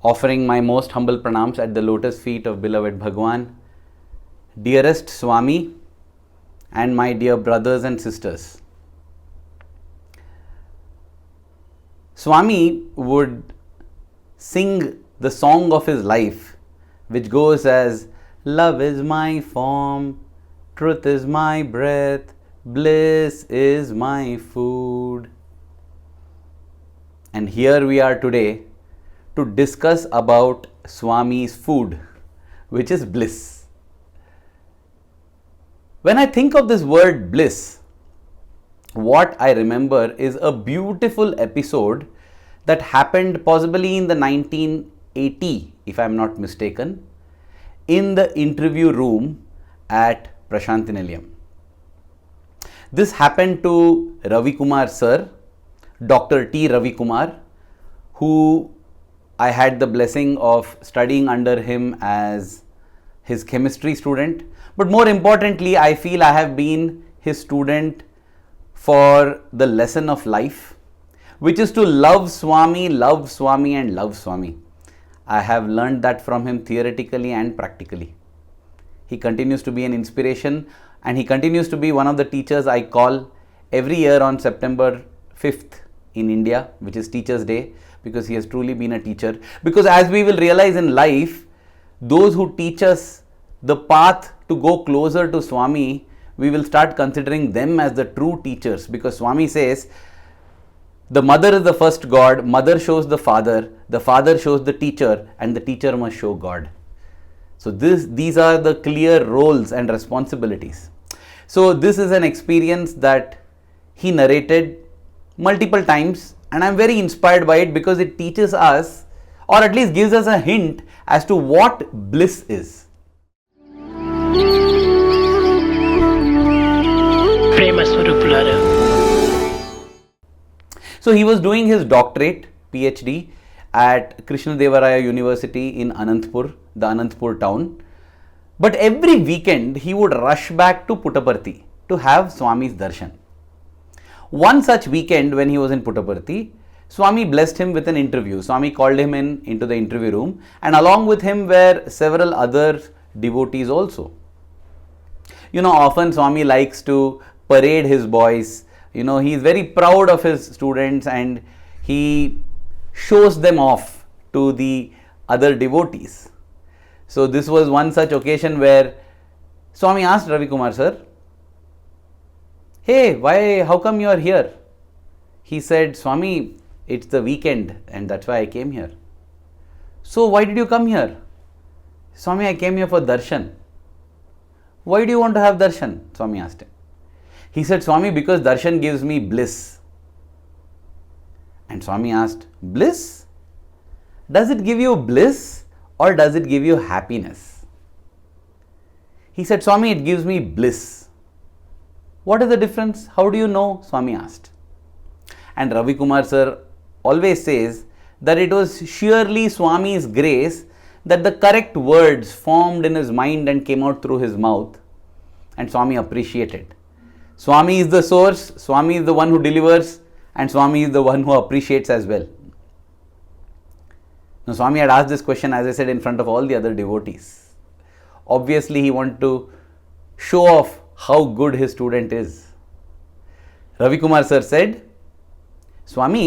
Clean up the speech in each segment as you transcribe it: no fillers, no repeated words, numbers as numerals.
offering my most humble pranams at the lotus feet of beloved Bhagawan, dearest Swami, and my dear brothers and sisters. Swami would sing the song of his life, which goes as, "Love is my form, truth is my breath, bliss is my food." And here we are today to discuss about Swami's food, which is bliss. When I think of this word bliss, what I remember is a beautiful episode that happened possibly in the 1980, if I am not mistaken, in the interview room at Prashanthi Nilayam. This happened to Ravikumar sir, Dr. T. Ravikumar, who I had the blessing of studying under him as his chemistry student. But more importantly, I feel I have been his student for the lesson of life, which is to love Swami and love Swami. I have learned that from him theoretically and practically. He continues to be an inspiration, and he continues to be one of the teachers I call every year on September 5th in India, which is Teachers' Day, because he has truly been a teacher. Because as we will realize in life, those who teach us the path to go closer to Swami, we will start considering them as the true teachers, because Swami says, the mother is the first God, mother shows the father shows the teacher, and the teacher must show God. So these are the clear roles and responsibilities. So this is an experience that he narrated multiple times, and I am very inspired by it because it teaches us, or at least gives us a hint as to what bliss is. So he was doing his doctorate, PhD, at Krishna Devaraya University in Anantapur, the Anantapur town. But every weekend he would rush back to Puttaparthi to have Swami's darshan. One such weekend when he was in Puttaparthi, Swami blessed him with an interview. Swami called him into the interview room, and along with him were several other devotees also. Often Swami likes to parade his boys. He is very proud of his students and he shows them off to the other devotees. So this was one such occasion where Swami asked Ravikumar sir, "Hey, how come you are here?" He said, "Swami, it's the weekend and that's why I came here." "So why did you come here?" "Swami, I came here for darshan." "Why do you want to have darshan?" Swami asked him. He said, "Swami, because darshan gives me bliss." And Swami asked, "Bliss? Does it give you bliss or does it give you happiness?" He said, "Swami, it gives me bliss." "What is the difference? How do you know?" Swami asked. And Ravikumar sir always says that it was sheerly Swami's grace that the correct words formed in his mind and came out through his mouth, and Swami appreciated. Swami is the source, Swami is the one who delivers, and Swami is the one who appreciates as well. Now, Swami had asked this question, as I said, in front of all the other devotees. Obviously, he wanted to show off how good his student is. Ravikumar sir said, "Swami,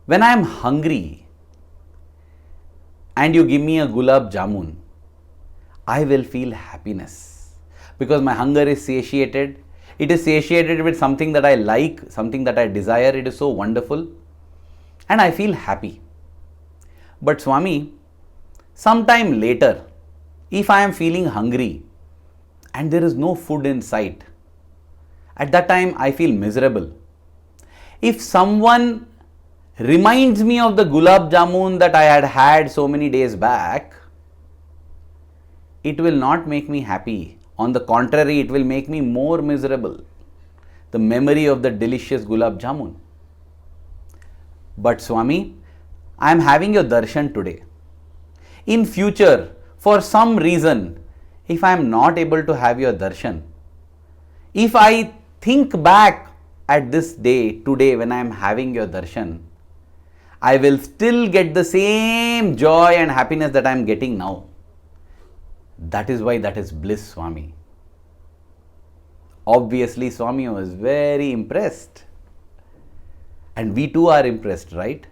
when I am hungry and you give me a gulab jamun, I will feel happiness. Because my hunger is satiated. It is satiated with something that I like, something that I desire. It is so wonderful. And I feel happy. But Swami, sometime later, if I am feeling hungry and there is no food in sight, at that time I feel miserable. If someone reminds me of the gulab jamun that I had so many days back, it will not make me happy. On the contrary, it will make me more miserable. The memory of the delicious gulab jamun. But Swami, I am having your darshan today. In future, for some reason, if I am not able to have your darshan, if I think back at this day, today, when I am having your darshan, I will still get the same joy and happiness that I am getting now. That is why that is bliss, Swami. Obviously, Swami was very impressed. And we too are impressed, right?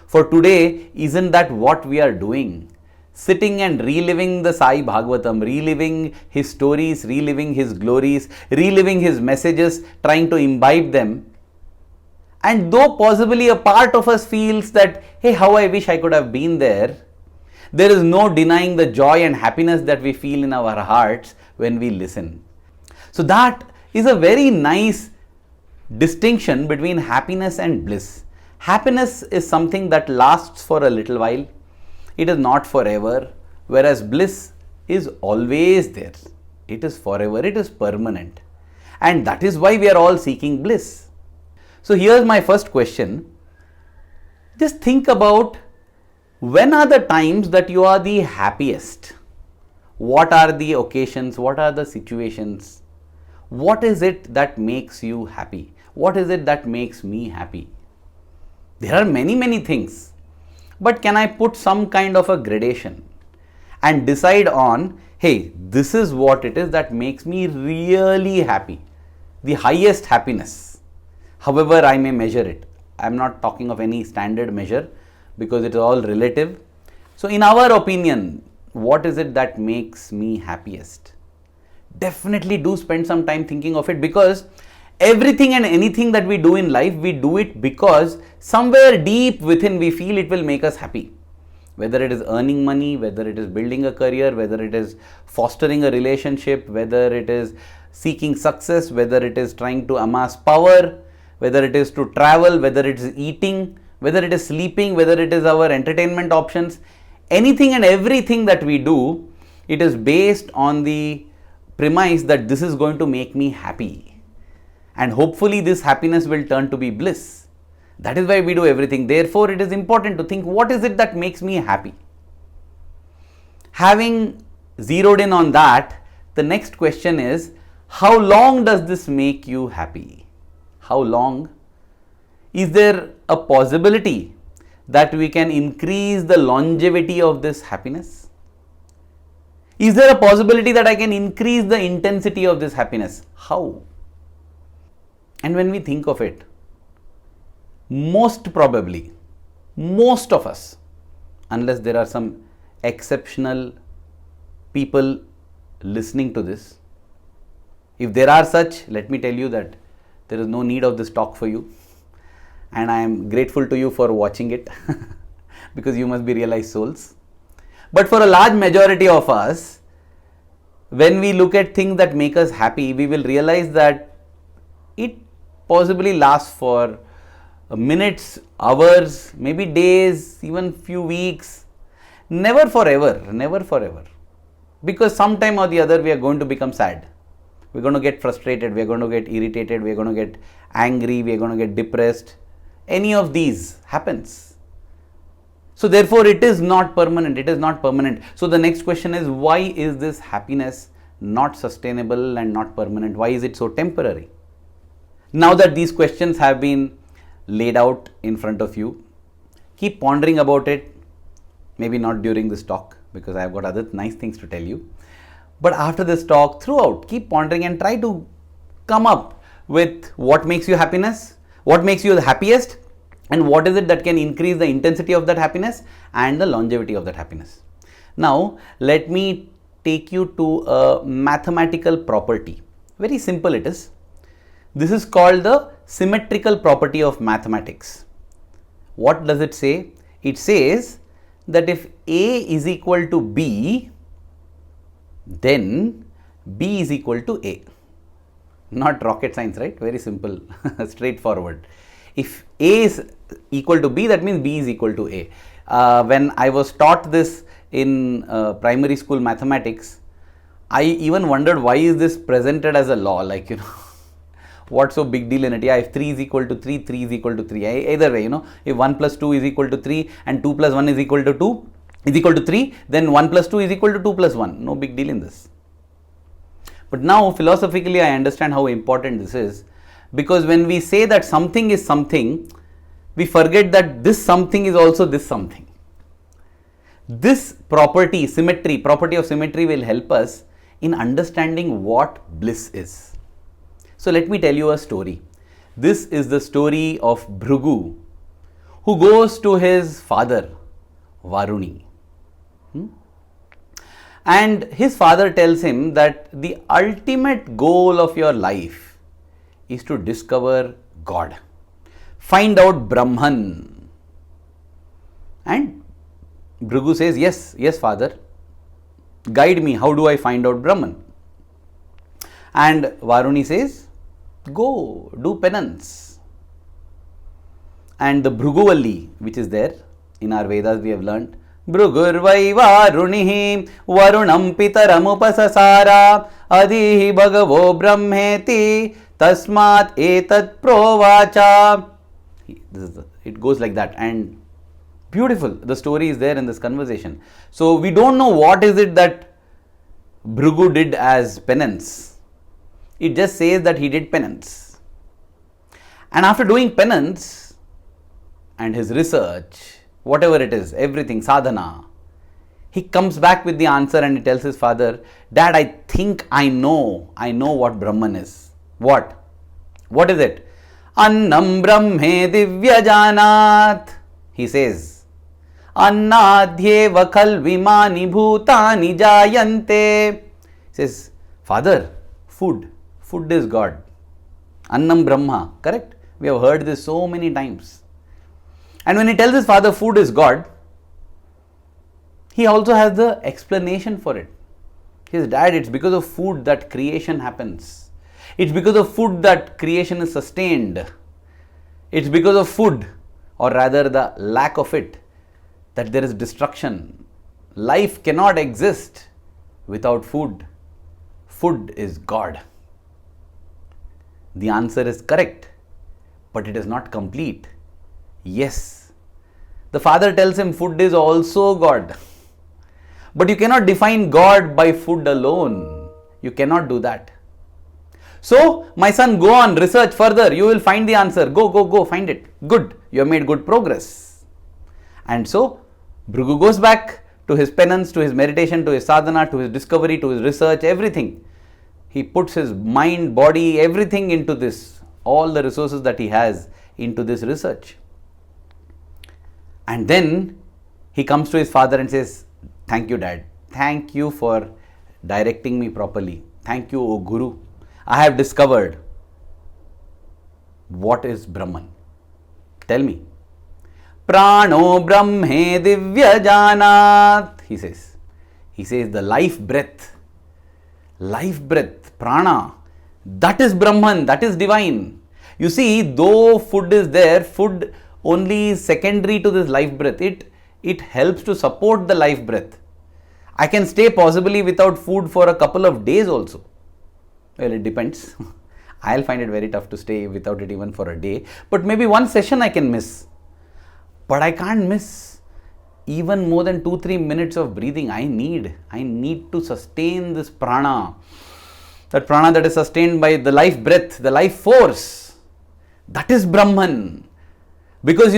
For today, isn't that what we are doing? Sitting and reliving the Sai Bhagavatam, reliving his stories, reliving his glories, reliving his messages, trying to imbibe them. And though possibly a part of us feels that, hey, how I wish I could have been there, there is no denying the joy and happiness that we feel in our hearts when we listen. So that is a very nice distinction between happiness and bliss. Happiness is something that lasts for a little while. It is not forever, whereas bliss is always there. It is forever, it is permanent. And that is why we are all seeking bliss. So here's my first question. Just think about, when are the times that you are the happiest? What are the occasions? What are the situations? What is it that makes you happy? What is it that makes me happy? There are many things. But can I put some kind of a gradation and decide on, hey, this is what it is that makes me really happy, the highest happiness, however I may measure it. I am not talking of any standard measure because it is all relative. So in our opinion, what is it that makes me happiest? Definitely do spend some time thinking of it, because everything and anything that we do in life, we do it because somewhere deep within we feel it will make us happy. Whether it is earning money, whether it is building a career, whether it is fostering a relationship, whether it is seeking success, whether it is trying to amass power, whether it is to travel, whether it is eating, whether it is sleeping, whether it is our entertainment options, anything and everything that we do, it is based on the premise that this is going to make me happy. And hopefully this happiness will turn to be bliss. That is why we do everything. Therefore, it is important to think, what is it that makes me happy? Having zeroed in on that, the next question is, how long does this make you happy? How long? Is there a possibility that we can increase the longevity of this happiness? Is there a possibility that I can increase the intensity of this happiness? How? And when we think of it, most probably, most of us, unless there are some exceptional people listening to this, if there are such, let me tell you that there is no need of this talk for you. And I am grateful to you for watching it because you must be realized souls. But for a large majority of us, when we look at things that make us happy, we will realize that it possibly lasts for minutes, hours, maybe days, even few weeks. Never forever, never forever. Because sometime or the other we are going to become sad. We're going to get frustrated, we're going to get irritated, we're going to get angry, we're going to get depressed. Any of these happens. So therefore it is not permanent, it is not permanent. So the next question is, why is this happiness not sustainable and not permanent? Why is it so temporary? Now that these questions have been laid out in front of you, keep pondering about it. Maybe not during this talk, because I have got other nice things to tell you. But after this talk, throughout, keep pondering and try to come up with what makes you happiness, what makes you the happiest, and what is it that can increase the intensity of that happiness and the longevity of that happiness. Now, let me take you to a mathematical property. Very simple it is. This is called the symmetrical property of mathematics. What does it say? It says that if A is equal to B, then B is equal to A. Not rocket science, right? Very simple, straightforward. If A is equal to B, that means B is equal to A. When I was taught this in primary school mathematics, I even wondered, why is this presented as a law? Like, what's so big deal in it? Yeah, if 3 is equal to 3, 3 is equal to 3. Either way, if 1 plus 2 is equal to 3 and 2 plus 1 is equal to 2 is equal to 3, then 1 plus 2 is equal to 2 plus 1. No big deal in this. But now philosophically I understand how important this is, because when we say that something is something, we forget that this something is also this something. This property, symmetry, property of symmetry will help us in understanding what bliss is. So let me tell you a story. This is the story of Bhrigu, who goes to his father, Varuni. And his father tells him that the ultimate goal of your life is to discover God. Find out Brahman. And Bhrigu says, yes father, guide me, how do I find out Brahman? And Varuni says, go, do penance. And the Bhriguvalli, which is there in our Vedas, we have learnt, Bhrigurvai Varunihi Varunam Pitaramupasasara Adihi Bhagavo Brahmeti Tasmat Etat Provacha. It goes like that, and beautiful. The story is there in this conversation. So we don't know what is it that Bhrigu did as penance. It just says that he did penance. And after doing penance and his research, whatever it is, everything, sadhana, he comes back with the answer and he tells his father, Dad, I think I know what Brahman is. What? What is it? Annam Brahme Divya Janat. He says, Annadhyeva Khalvimani Bhutani Jayante. He says, Father, food is God. Annam Brahma, correct? We have heard this so many times. And when he tells his father food is God, he also has the explanation for it. He says, Dad, it's because of food that creation happens. It's because of food that creation is sustained. It's because of food, or rather the lack of it, that there is destruction. Life cannot exist without food. Food is God. The answer is correct, but it is not complete. Yes, the father tells him food is also God. But you cannot define God by food alone. You cannot do that. So, my son, go on, research further. You will find the answer. Go, find it. Good. You have made good progress. And so, Bhrigu goes back to his penance, to his meditation, to his sadhana, to his discovery, to his research, everything. He puts his mind, body, everything into this. All the resources that he has into this research. And then he comes to his father and says, thank you, Dad. Thank you for directing me properly. Thank you, O Guru. I have discovered what is Brahman. Tell me. Prano Brahme Divya Janat. He says the life breath, prana, that is Brahman, that is divine. You see, though food is there, food only is secondary to this life breath. It helps to support the life breath. I can stay possibly without food for a couple of days also. Well, it depends. I'll find it very tough to stay without it even for a day. But maybe one session I can miss. But I can't miss even more than 2-3 minutes of breathing. I need to sustain this prana. That prana that is sustained by the life breath, the life force. That is Brahman. Because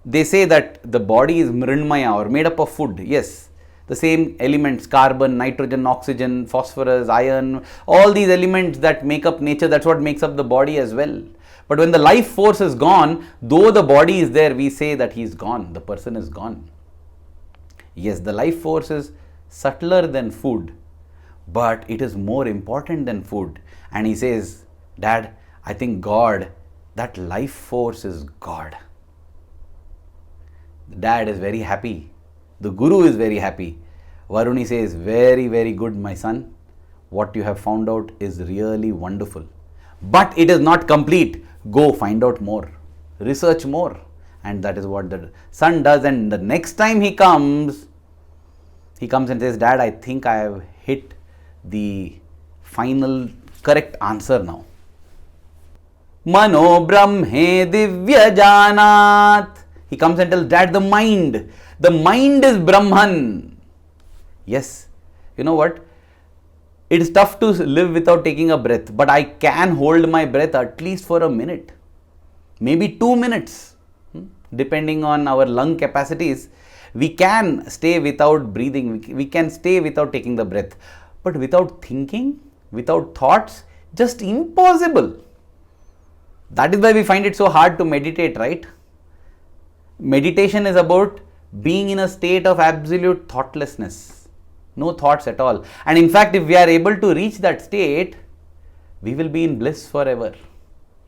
they say that the body is mrinmaya, or made up of food. Yes. The same elements, carbon, nitrogen, oxygen, phosphorus, iron, all these elements that make up nature, that's what makes up the body as well. But when the life force is gone, though the body is there, we say that he is gone, the person is gone. Yes, the life force is subtler than food, but it is more important than food. And he says, Dad, I think God, that life force is God. Dad is very happy. The Guru is very happy. Varuni says, very, very good, my son. What you have found out is really wonderful. But it is not complete. Go find out more. Research more. And that is what the son does. And the next time he comes and says, Dad, I think I have hit the final correct answer now. Mano Brahme Divya Janat. He comes and tells, Dad, the mind is Brahman. Yes, you know what? It is tough to live without taking a breath, but I can hold my breath at least for a minute, maybe 2 minutes. depending on our lung capacities, we can stay without breathing, we can stay without taking the breath. But without thinking, without thoughts, just impossible. That is why we find it so hard to meditate, right? Meditation is about being in a state of absolute thoughtlessness. No thoughts at all. And in fact, if we are able to reach that state, we will be in bliss forever.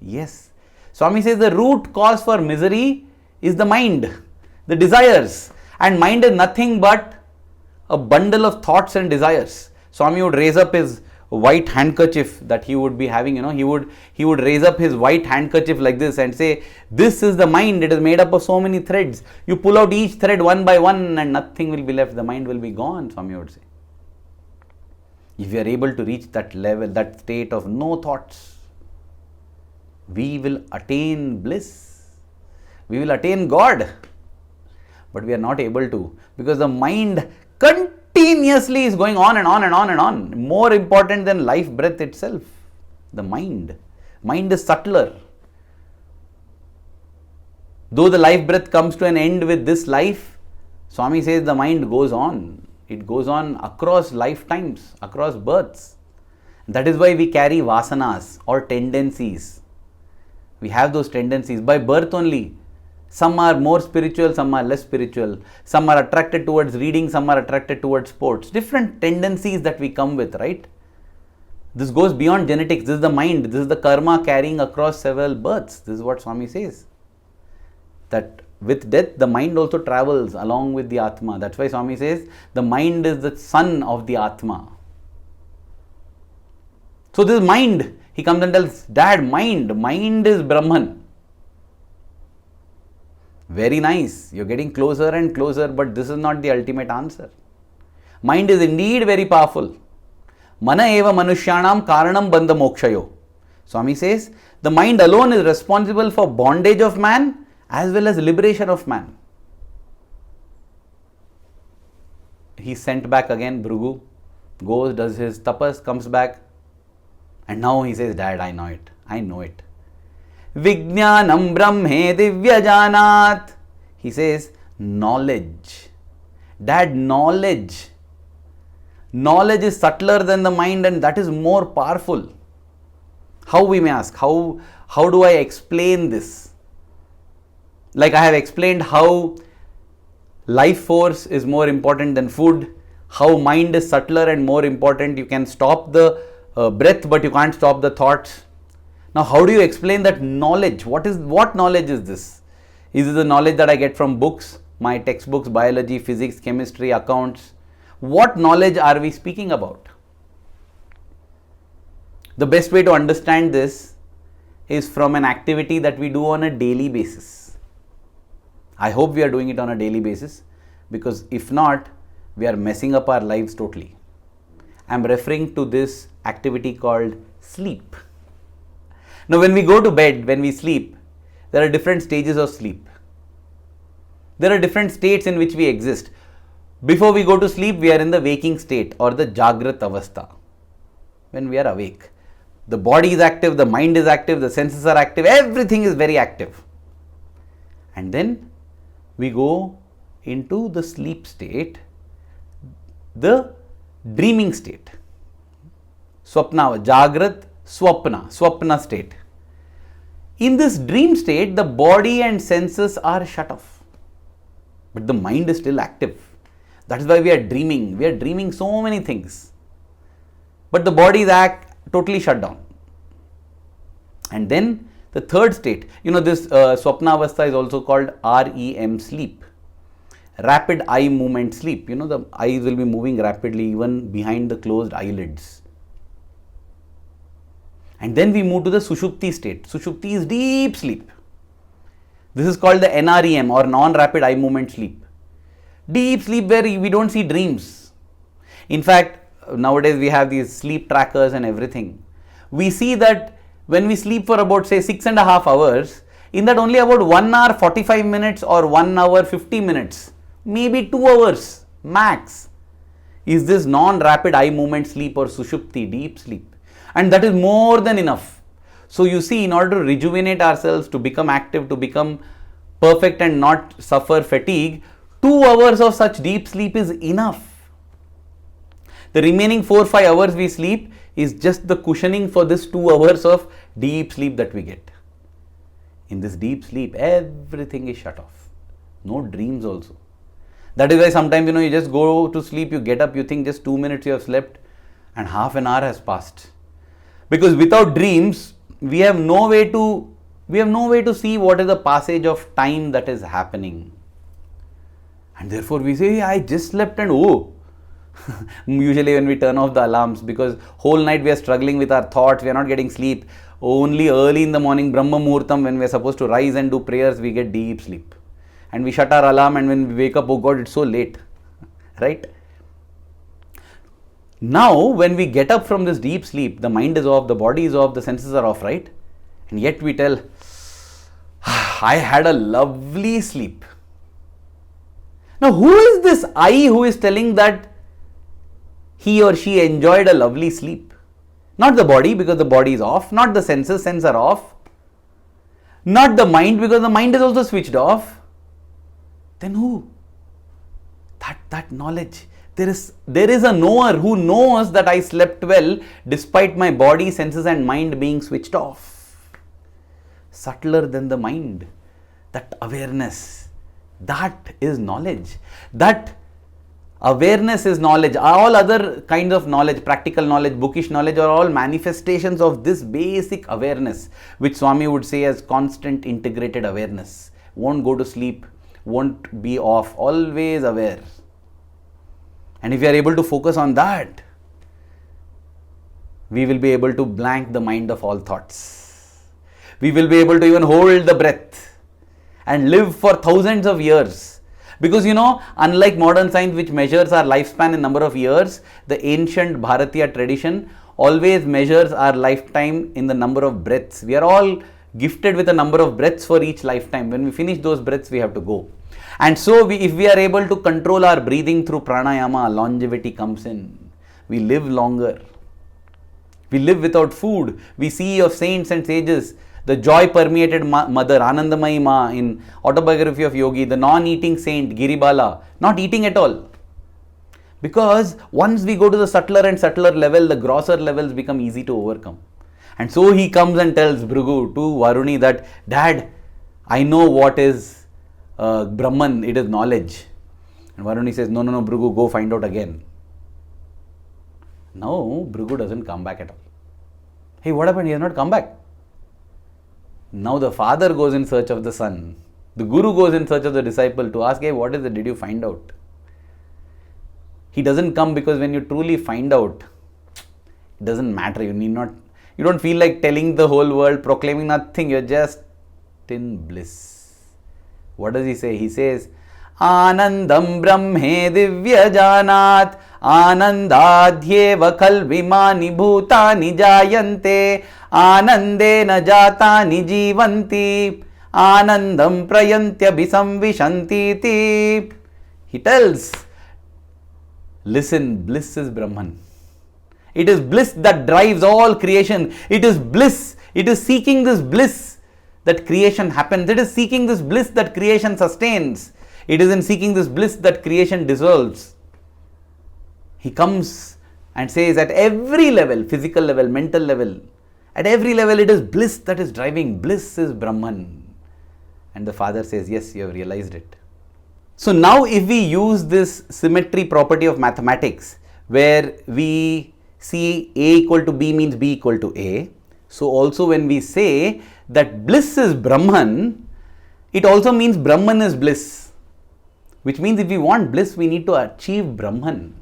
Yes. Swami says the root cause for misery is the mind, the desires. And mind is nothing but a bundle of thoughts and desires. Swami would raise up his white handkerchief that he would be having, he would raise up his white handkerchief like this and say, this is the mind, it is made up of so many threads. You pull out each thread one by one and nothing will be left, the mind will be gone, Swami would say. If we are able to reach that level, that state of no thoughts, we will attain bliss. We will attain God. But we are not able to, because the mind continuously is going on and on and on and on. More important than life breath itself. The mind. Mind is subtler. Though the life breath comes to an end with this life, Swami says the mind goes on. It goes on across lifetimes, across births. That is why we carry vasanas or tendencies. We have those tendencies by birth only. Some are more spiritual, some are less spiritual. Some are attracted towards reading, some are attracted towards sports. Different tendencies that we come with, right? This goes beyond genetics. This is the mind. This is the karma carrying across several births. This is what Swami says. That with death, the mind also travels along with the Atma. That's why Swami says the mind is the son of the Atma. So this mind, he comes and tells, Dad, mind is Brahman. Very nice, you're getting closer and closer, but this is not the ultimate answer. Mind is indeed very powerful. Mana eva manushyanam karanam bandha mokshayo. Swami says, the mind alone is responsible for bondage of man as well as liberation of man. He's sent back again, Bhrigu, goes, does his tapas, comes back, and now he says, Dad, I know it. Vijnanam Brahme Divyajanat. He says, knowledge. Dad, knowledge. Knowledge is subtler than the mind and that is more powerful. How, we may ask, how do I explain this? Like I have explained how life force is more important than food, how mind is subtler and more important. You can stop the breath but you can't stop the thoughts. Now, how do you explain that knowledge? What knowledge is this? Is it the knowledge that I get from books, my textbooks, biology, physics, chemistry, accounts? What knowledge are we speaking about? The best way to understand this is from an activity that we do on a daily basis. I hope we are doing it on a daily basis, because if not, we are messing up our lives totally. I am referring to this activity called sleep. Now, when we go to bed, when we sleep, there are different stages of sleep. There are different states in which we exist. Before we go to sleep, we are in the waking state or the Jagrat Avastha. When we are awake, the body is active, the mind is active, the senses are active, everything is very active. And then we go into the sleep state, the dreaming state. Swapna, Jagrat, Swapna state. In this dream state, the body and senses are shut off, but the mind is still active. That is why we are dreaming. We are dreaming so many things, but the body is totally shut down. And then the third state, this Swapna Avastha is also called REM sleep, rapid eye movement sleep. The eyes will be moving rapidly even behind the closed eyelids. And then we move to the Sushupti state. Sushupti is deep sleep. This is called the NREM or non-rapid eye movement sleep. Deep sleep where we don't see dreams. In fact, nowadays we have these sleep trackers and everything. We see that when we sleep for about say 6.5 hours, in that only about 1 hour 45 minutes or 1 hour 50 minutes, maybe 2 hours max, is this non-rapid eye movement sleep or Sushupti, deep sleep. And that is more than enough. So you see, in order to rejuvenate ourselves, to become active, to become perfect and not suffer fatigue, 2 hours of such deep sleep is enough. The remaining 4-5 hours we sleep is just the cushioning for this 2 hours of deep sleep that we get. In this deep sleep, everything is shut off. No dreams also. That is why sometimes, you just go to sleep, you get up, you think just 2 minutes you have slept and half an hour has passed. Because without dreams, we have no way to see what is the passage of time that is happening. And therefore we say, I just slept and usually when we turn off the alarms, because whole night we are struggling with our thoughts, we are not getting sleep. Only early in the morning, Brahma Muhurtam, when we are supposed to rise and do prayers, we get deep sleep. And we shut our alarm, and when we wake up, oh God, it's so late. Right? Now, when we get up from this deep sleep, the mind is off, the body is off, the senses are off, right? And yet we tell, I had a lovely sleep. Now, who is this I who is telling that he or she enjoyed a lovely sleep? Not the body, because the body is off. Not the senses are off. Not the mind, because the mind is also switched off. Then who? That knowledge. There is a knower who knows that I slept well despite my body, senses and mind being switched off. Subtler than the mind. That awareness. That is knowledge. That awareness is knowledge. All other kinds of knowledge, practical knowledge, bookish knowledge, are all manifestations of this basic awareness, which Swami would say as constant integrated awareness. Won't go to sleep, won't be off, always aware. And if we are able to focus on that, we will be able to blank the mind of all thoughts. We will be able to even hold the breath and live for thousands of years. Because unlike modern science, which measures our lifespan in number of years, the ancient Bharatiya tradition always measures our lifetime in the number of breaths. We are all gifted with a number of breaths for each lifetime. When we finish those breaths, we have to go. And so, if we are able to control our breathing through pranayama, longevity comes in. We live longer. We live without food. We see of saints and sages, the joy-permeated mother, Anandamayi Ma, in Autobiography of Yogi, the non-eating saint, Giribala, not eating at all. Because once we go to the subtler and subtler level, the grosser levels become easy to overcome. And so he comes and tells Bhrigu to Varuni that, Dad, I know what is Brahman, it is knowledge. And Varuni says, no, Bhrigu, go find out again. Now, Bhrigu doesn't come back at all. Hey, what happened? He has not come back. Now the father goes in search of the son. The guru goes in search of the disciple to ask, hey, what is it? Did you find out? He doesn't come because when you truly find out, it doesn't matter. You don't feel like telling the whole world, proclaiming nothing. You're just in bliss. What does he say? He says, Anandam Brahme Divya Janat Anandadhyeva Kalvimani Bhutani Jayante Anandena Jatani Jivanti Anandam Prayantya Bisamvishanti. He tells, listen, bliss is Brahman. It is bliss that drives all creation. It is bliss. It is seeking this bliss that creation happens. It is seeking this bliss that creation sustains. It is in seeking this bliss that creation dissolves. He comes and says at every level, physical level, mental level, at every level it is bliss that is driving. Bliss is Brahman. And the father says, yes, you have realized it. So now if we use this symmetry property of mathematics, where we see A equal to B means B equal to A. So also when we say that bliss is Brahman, it also means Brahman is bliss. Which means if we want bliss, we need to achieve Brahman.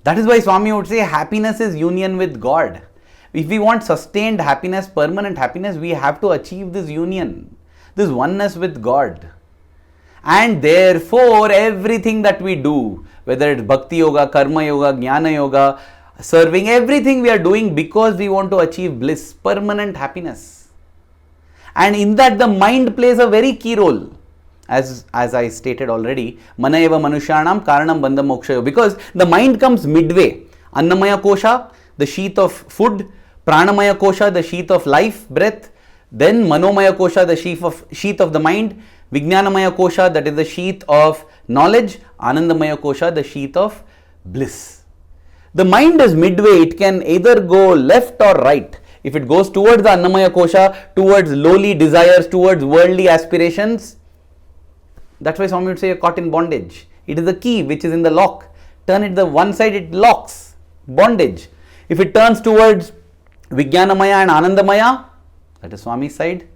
That is why Swami would say happiness is union with God. If we want sustained happiness, permanent happiness, we have to achieve this union, this oneness with God. And therefore, everything that we do, whether it's Bhakti Yoga, Karma Yoga, Jnana Yoga, serving, everything we are doing because we want to achieve bliss, permanent happiness. And in that the mind plays a very key role. As I stated already, Mana eva manushyanam karanam bandha mokshayo. Because the mind comes midway. Annamaya kosha, the sheath of food. Pranamaya kosha, the sheath of life, breath. Then Manomaya kosha, the sheath of the mind. Vijnanamaya Kosha, that is the sheath of knowledge. Anandamaya Kosha, the sheath of bliss. The mind is midway. It can either go left or right. If it goes towards the Annamaya Kosha, towards lowly desires, towards worldly aspirations, that's why Swami would say you're caught in bondage. It is the key which is in the lock. Turn it the one side, it locks. Bondage. If it turns towards Vijnanamaya and Anandamaya, that is Swami's side,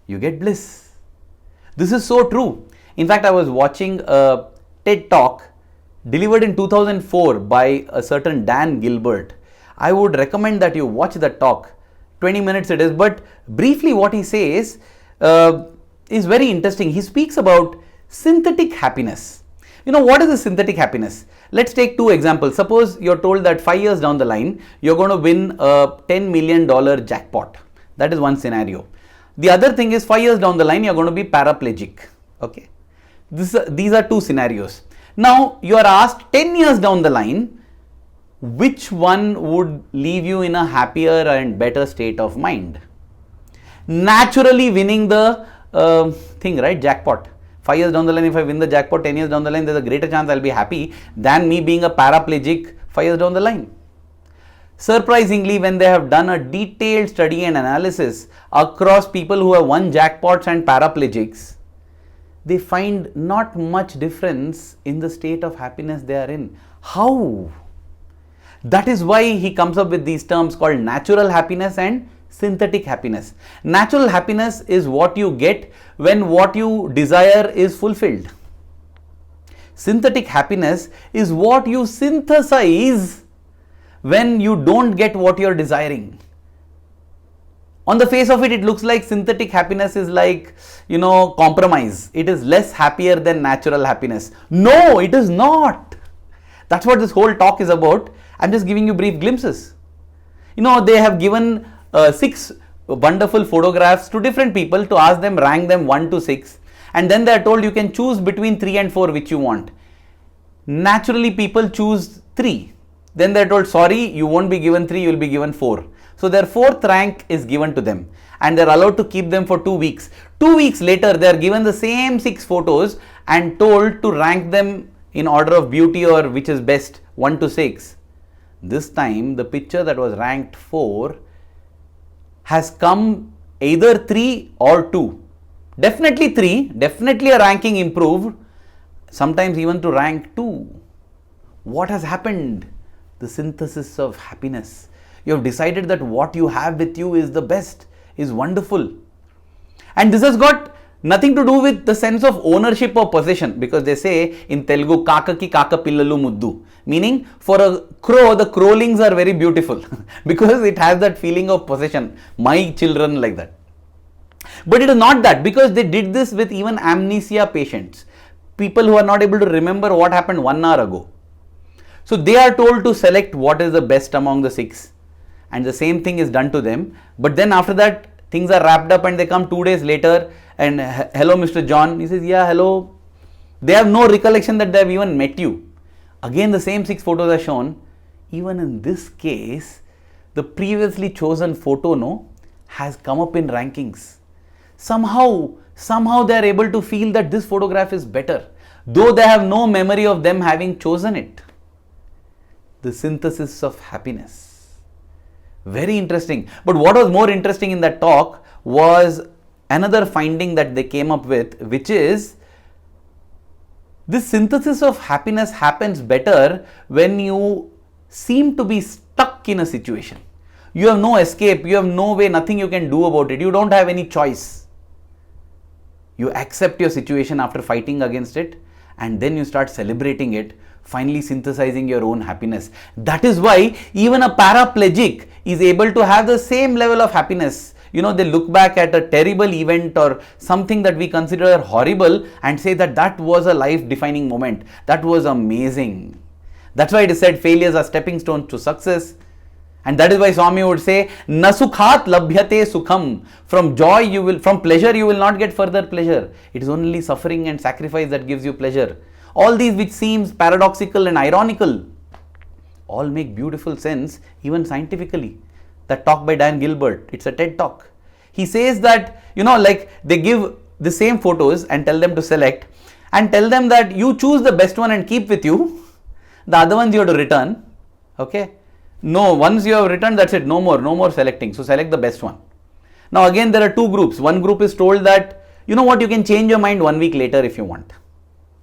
you get bliss. This is so true. In fact, I was watching a TED talk delivered in 2004 by a certain Dan Gilbert. I would recommend that you watch that talk. 20 minutes it is, but briefly what he says is very interesting. He speaks about synthetic happiness. You know, what is a synthetic happiness? Let's take two examples. Suppose you're told that 5 years down the line, you're going to win a $10 million jackpot. That is one scenario. The other thing is 5 years down the line, you're going to be paraplegic. Okay. These are two scenarios. Now, you are asked 10 years down the line, which one would leave you in a happier and better state of mind? Naturally winning the thing, right? Jackpot. 5 years down the line, if I win the jackpot, 10 years down the line, there's a greater chance I'll be happy than me being a paraplegic 5 years down the line. Surprisingly, when they have done a detailed study and analysis across people who have won jackpots and paraplegics, they find not much difference in the state of happiness they are in. How? That is why he comes up with these terms called natural happiness and synthetic happiness. Natural happiness is what you get when what you desire is fulfilled. Synthetic happiness is what you synthesize when you don't get what you're desiring. On the face of it, it looks like synthetic happiness is like, compromise. It is less happier than natural happiness. No, it is not. That's what this whole talk is about. I'm just giving you brief glimpses. They have given 6 wonderful photographs to different people to ask them, rank them 1 to 6. And then they are told you can choose between 3 and 4 which you want. Naturally, people choose 3. Then they are told, sorry, you won't be given 3, you will be given 4. So their 4th rank is given to them. And they are allowed to keep them for 2 weeks. 2 weeks later, they are given the same 6 photos and told to rank them in order of beauty or which is best, 1 to 6. This time, the picture that was ranked 4 has come either 3 or 2. Definitely 3, definitely a ranking improved, sometimes even to rank 2. What has happened? The synthesis of happiness. You have decided that what you have with you is the best, is wonderful. And this has got nothing to do with the sense of ownership or possession, because they say in Telugu, kakaki kaka pillalu muddu. Meaning, for a crow, the crowlings are very beautiful because it has that feeling of possession. My children, like that. But it is not that, because they did this with even amnesia patients. People who are not able to remember what happened 1 hour ago. So they are told to select what is the best among the 6. And the same thing is done to them. But then after that, things are wrapped up and they come 2 days later and, hello Mr. John. He says, yeah, hello. They have no recollection that they have even met you. Again, the same 6 photos are shown. Even in this case, the previously chosen photo has come up in rankings. Somehow they are able to feel that this photograph is better, though they have no memory of them having chosen it. The synthesis of happiness. Very interesting. But what was more interesting in that talk was another finding that they came up with, which is this synthesis of happiness happens better when you seem to be stuck in a situation. You have no escape, you have no way, nothing you can do about it. You don't have any choice. You accept your situation after fighting against it, and then you start celebrating it, finally synthesizing your own happiness. That is why even a paraplegic is able to have the same level of happiness. They look back at a terrible event or something that we consider horrible and say that was a life-defining moment. That was amazing. That's why it is said failures are stepping stones to success. And that is why Swami would say, Na Sukhat Labhyate Sukham. From pleasure you will not get further pleasure. It is only suffering and sacrifice that gives you pleasure. All these which seems paradoxical and ironical, all make beautiful sense even scientifically. That talk by Dan Gilbert, it's a TED talk. He says that, like they give the same photos and tell them to select and tell them that you choose the best one and keep with you. The other ones you have to return. Okay. No, once you have returned, that's it. No more selecting. So select the best one. Now again, there are two groups. One group is told that, you know what, you can change your mind 1 week later if you want.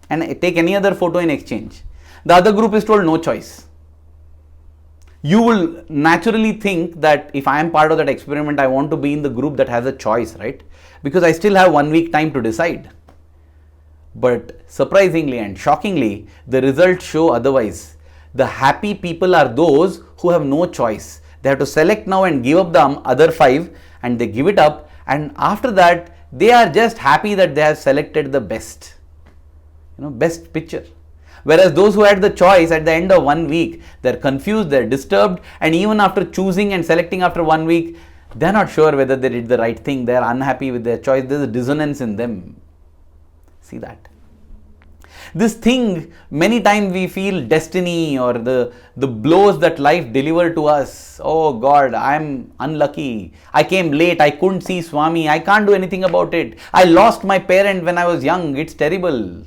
And take any other photo in exchange. The other group is told no choice. You will naturally think that if I am part of that experiment, I want to be in the group that has a choice, right? Because I still have 1 week time to decide. But surprisingly and shockingly, the results show otherwise. The happy people are those who have no choice. They have to select now and give up the other 5, and they give it up, and after that they are just happy that they have selected the best, best picture. Whereas those who had the choice at the end of 1 week, they're confused, they're disturbed, and even after choosing and selecting after 1 week, they're not sure whether they did the right thing. They're unhappy with their choice. There's a dissonance in them. See that? This thing, many times we feel destiny or the blows that life delivered to us. Oh God, I'm unlucky. I came late. I couldn't see Swami. I can't do anything about it. I lost my parent when I was young. It's terrible.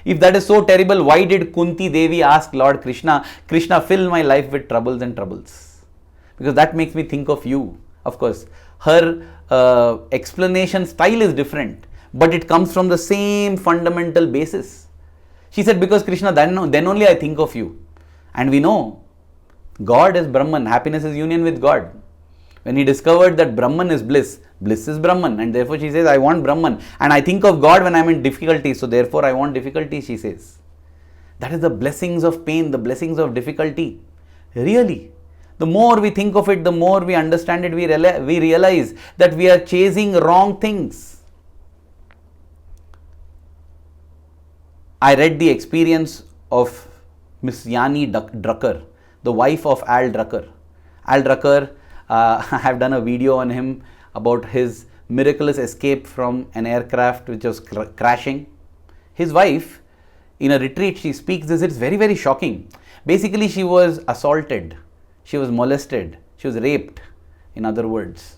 If that is so terrible, why did Kunti Devi ask Lord Krishna, Krishna, fill my life with troubles and troubles? Because that makes me think of you. Of course, her explanation style is different, but it comes from the same fundamental basis. She said, because Krishna, then only I think of you. And we know God is Brahman, happiness is union with God. When he discovered that Brahman is bliss, bliss is Brahman, and therefore she says, I want Brahman, and I think of God when I am in difficulty, so therefore I want difficulty, she says. That is the blessings of pain, the blessings of difficulty. Really, the more we think of it, the more we understand it, we realize that we are chasing wrong things. I read the experience of Miss Yanni Drucker, the wife of Al Drucker. Al Drucker, I have done a video on him about his miraculous escape from an aircraft which was crashing. His wife, in a retreat, she speaks this. It's very, very shocking. Basically, she was assaulted, she was molested, she was raped, in other words.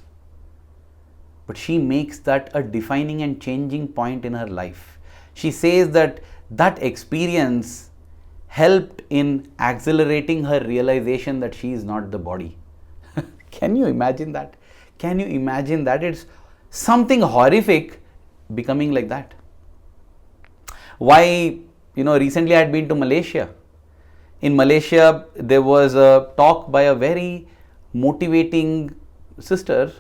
But she makes that a defining and changing point in her life. She says that that experience helped in accelerating her realization that she is not the body. Can you imagine that? Can you imagine that? It's something horrific becoming like that. Why, recently I had been to Malaysia. In Malaysia, there was a talk by a very motivating sister.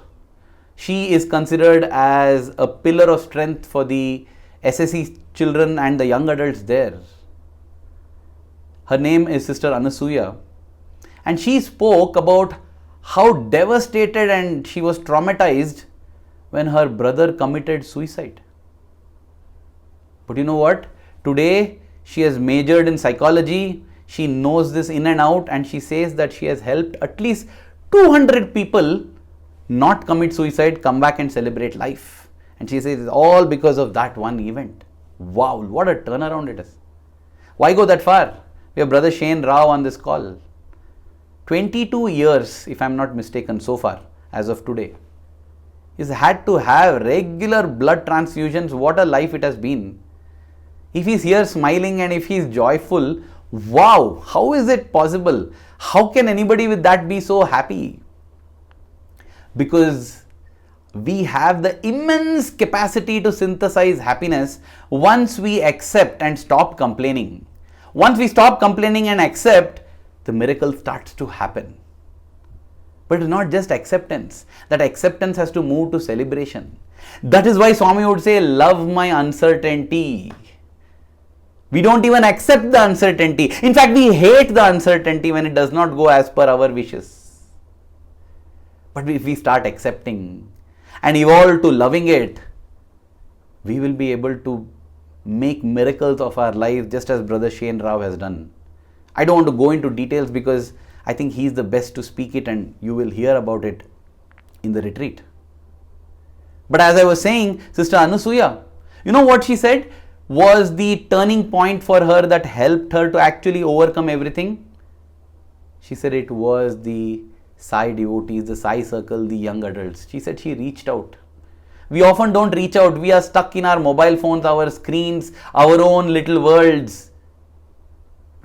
She is considered as a pillar of strength for the SSC children and the young adults there. Her name is Sister Anasuya, and she spoke about how devastated and she was traumatized when her brother committed suicide. But you know what? Today she has majored in psychology, she knows this in and out, and she says that she has helped at least 200 people not commit suicide, come back and celebrate life. And she says it's all because of that one event. Wow, what a turnaround it is. Why go that far? We have Brother Shane Rao on this call. 22 years, if I am not mistaken, so far, as of today. He's had to have regular blood transfusions. What a life it has been. If he's here smiling and if he's joyful, wow, how is it possible? How can anybody with that be so happy? Because we have the immense capacity to synthesize happiness once we accept and stop complaining. Once we stop complaining and accept, the miracle starts to happen. But it's not just acceptance. That acceptance has to move to celebration. That is why Swami would say, love my uncertainty. We don't even accept the uncertainty. In fact, we hate the uncertainty when it does not go as per our wishes. But if we start accepting and evolve to loving it, we will be able to make miracles of our lives just as Brother Shane Rao has done. I don't want to go into details because I think he's the best to speak it, and you will hear about it in the retreat. But as I was saying, Sister Anasuya, you know what she said was the turning point for her that helped her to actually overcome everything? She said it was the Sai devotees, the Sai circle, the young adults. She said she reached out. We often don't reach out. We are stuck in our mobile phones, our screens, our own little worlds.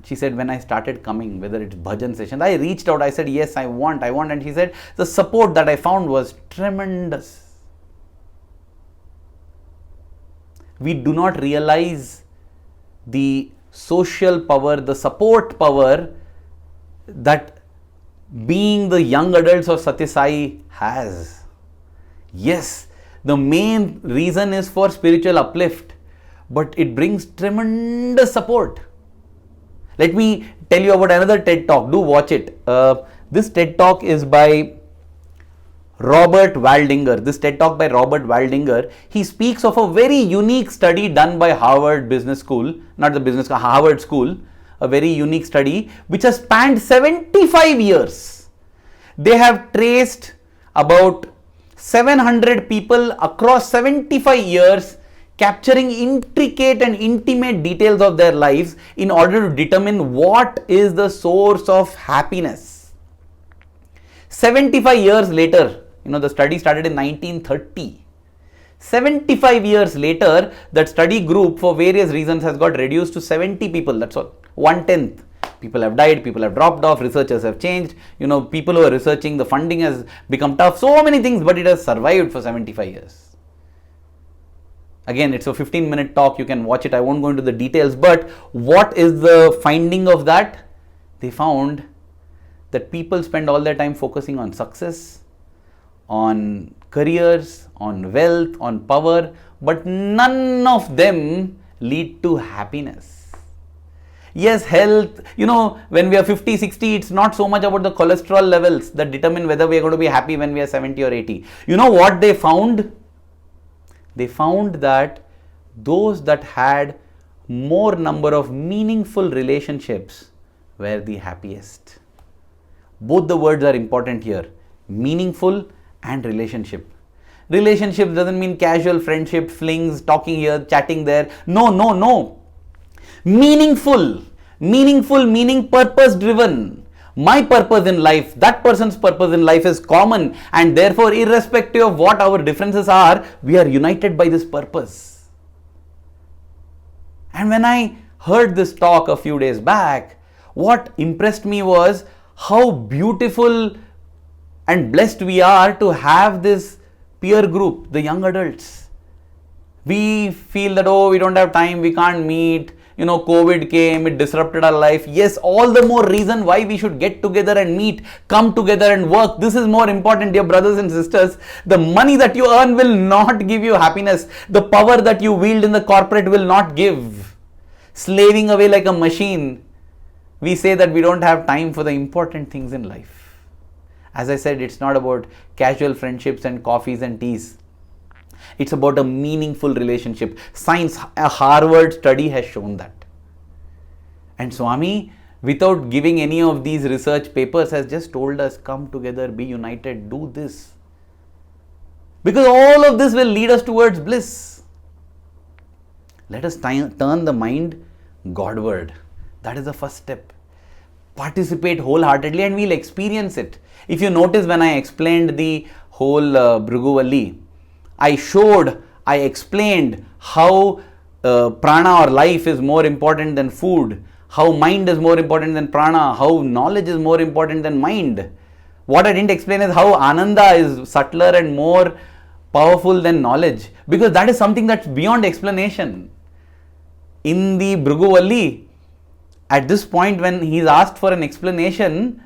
She said, when I started coming, whether it's bhajan sessions, I reached out. I said, yes, I want. And she said, the support that I found was tremendous. We do not realize the social power, the support power that being the young adults of Satya Sai has. Yes, the main reason is for spiritual uplift, but it brings tremendous support. Let me tell you about another TED Talk. Do watch it. This TED Talk is by Robert Waldinger. This TED Talk by Robert Waldinger. He speaks of a very unique study done by Harvard Business School, Harvard School. A very unique study which has spanned 75 years. They have traced about 700 people across 75 years, capturing intricate and intimate details of their lives in order to determine what is the source of happiness. 75 years later, the study started in 1930. 75 years later, that study group for various reasons has got reduced to 70 people, that's all. 1/10. People have died, people have dropped off, researchers have changed, people who are researching, the funding has become tough, so many things, but it has survived for 75 years. Again, it's a 15-minute talk, you can watch it, I won't go into the details, but what is the finding of that? They found that people spend all their time focusing on success, on careers, on wealth, on power, but none of them lead to happiness. Yes, health, when we are 50, 60, it's not so much about the cholesterol levels that determine whether we are going to be happy when we are 70 or 80. You know what they found? They found that those that had more number of meaningful relationships were the happiest. Both the words are important here, meaningful and relationship. Relationships doesn't mean casual friendship, flings, talking here, chatting there. No. Meaningful, meaning purpose driven. My purpose in life, that person's purpose in life is common, and therefore irrespective of what our differences are, we are united by this purpose. And when I heard this talk a few days back, what impressed me was how beautiful and blessed we are to have this peer group, the young adults. We feel that, we don't have time, we can't meet. COVID came, it disrupted our life. Yes, all the more reason why we should get together and meet, come together and work. This is more important, dear brothers and sisters. The money that you earn will not give you happiness. The power that you wield in the corporate will not give. Slaving away like a machine, we say that we don't have time for the important things in life. As I said, it's not about casual friendships and coffees and teas. It's about a meaningful relationship. Science, a Harvard study has shown that. And Swami, without giving any of these research papers, has just told us, come together, be united, do this. Because all of this will lead us towards bliss. Let us turn the mind Godward. That is the first step. Participate wholeheartedly and we'll experience it. If you notice, when I explained the whole Bhriguvalli, I explained how prana or life is more important than food, how mind is more important than prana, how knowledge is more important than mind. What I didn't explain is how ananda is subtler and more powerful than knowledge, because that is something that's beyond explanation. In the Bhriguvalli, at this point when he is asked for an explanation,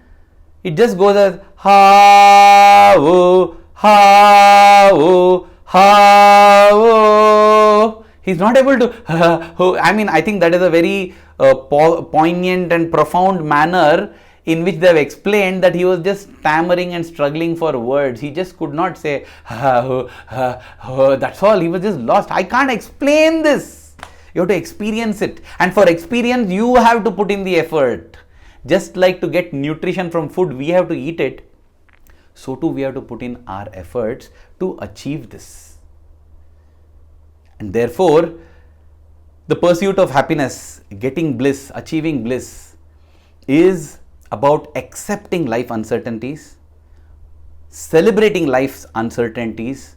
it just goes as ha-o, ha-o, ha-o. He's not able to, I think that is a very poignant and profound manner in which they have explained that he was just stammering and struggling for words. He just could not say, that's all. He was just lost. I can't explain this. You have to experience it. And for experience, you have to put in the effort. Just like to get nutrition from food, we have to eat it. So too, we have to put in our efforts to achieve this. And therefore, the pursuit of happiness, getting bliss, achieving bliss, is about accepting life uncertainties, celebrating life's uncertainties,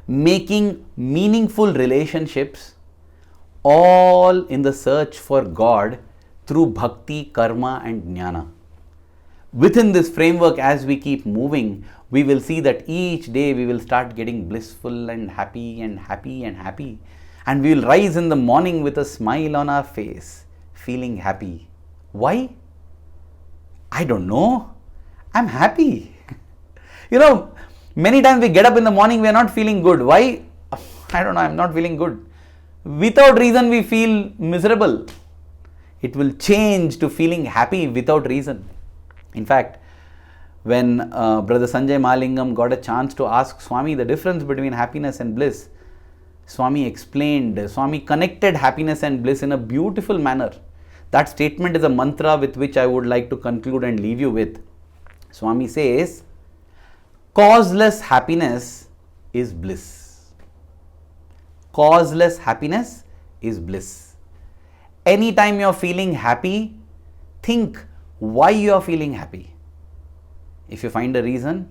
making meaningful relationships, all in the search for God through bhakti, karma and jnana. Within this framework, as we keep moving, we will see that each day we will start getting blissful and happy and happy and happy. And we will rise in the morning with a smile on our face, feeling happy. Why? I don't know. I'm happy. Many times we get up in the morning, we are not feeling good. Why? I don't know, I'm not feeling good. Without reason, we feel miserable. It will change to feeling happy without reason. In fact, when Brother Sanjay Malingam got a chance to ask Swami the difference between happiness and bliss, Swami explained, Swami connected happiness and bliss in a beautiful manner. That statement is a mantra with which I would like to conclude and leave you with. Swami says, causeless happiness is bliss. Causeless happiness is bliss. Anytime you are feeling happy, think why you are feeling happy. If you find a reason,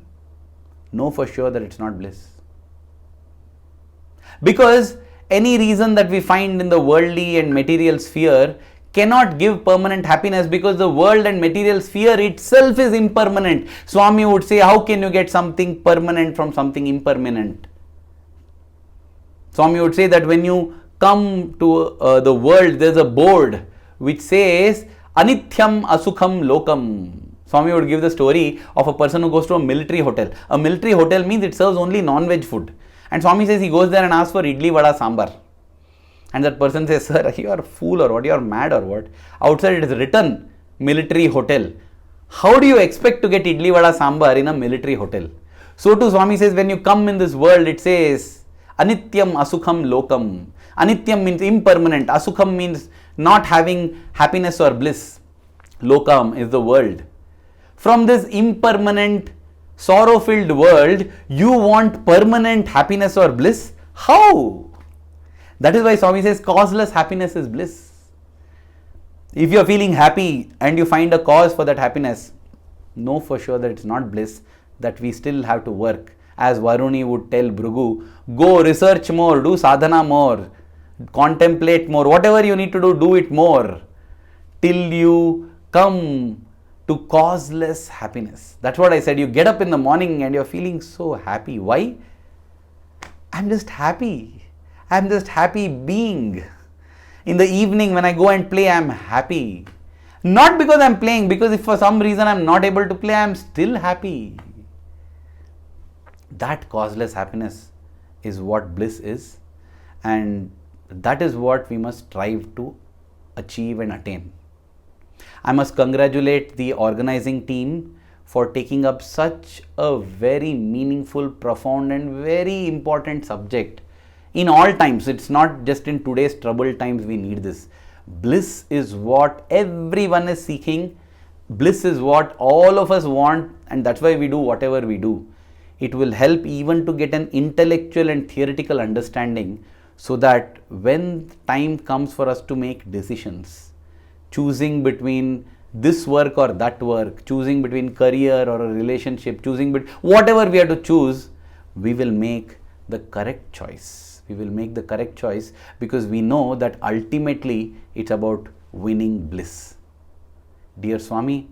know for sure that it's not bliss. Because any reason that we find in the worldly and material sphere cannot give permanent happiness, because the world and material sphere itself is impermanent. Swami would say, how can you get something permanent from something impermanent? Swami would say that when you come to the world, there's a board which says, Anithyam Asukham Lokam. Swami would give the story of a person who goes to a military hotel. A military hotel means it serves only non-veg food. And Swami says he goes there and asks for idli, vada, sambar. And that person says, sir, you are a fool or what? You are mad or what? Outside it is written military hotel. How do you expect to get idli, vada, sambar in a military hotel? So too Swami says, when you come in this world, it says, Anityam Asukham Lokam. Anityam means impermanent. Asukham means not having happiness or bliss. Lokam is the world. From this impermanent, sorrow-filled world, you want permanent happiness or bliss? How? That is why Swami says causeless happiness is bliss. If you are feeling happy and you find a cause for that happiness, know for sure that it's not bliss, that we still have to work. As Varuni would tell Bhrigu, go research more, do sadhana more, contemplate more, whatever you need to do it more, till you come to causeless happiness. That's what I said. You get up in the morning and you're feeling so happy. Why? I'm just happy. I'm just happy being. In the evening when I go and play, I'm happy. Not because I'm playing, because if for some reason I'm not able to play, I'm still happy. That causeless happiness is what bliss is, and that is what we must strive to achieve and attain. I must congratulate the organizing team for taking up such a very meaningful, profound and very important subject. In all times, it's not just in today's troubled times we need this. Bliss is what everyone is seeking. Bliss is what all of us want, and that's why we do whatever we do. It will help even to get an intellectual and theoretical understanding, so that when time comes for us to make decisions, choosing between this work or that work, choosing between career or a relationship, choosing between whatever we have to choose, we will make the correct choice. We will make the correct choice because we know that ultimately it's about winning bliss. Dear Swami,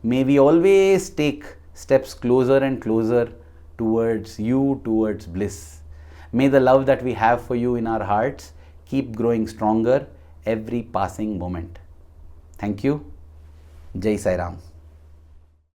may we always take steps closer and closer towards you, towards bliss. May the love that we have for you in our hearts keep growing stronger every passing moment. Thank you. Jai Sai Ram.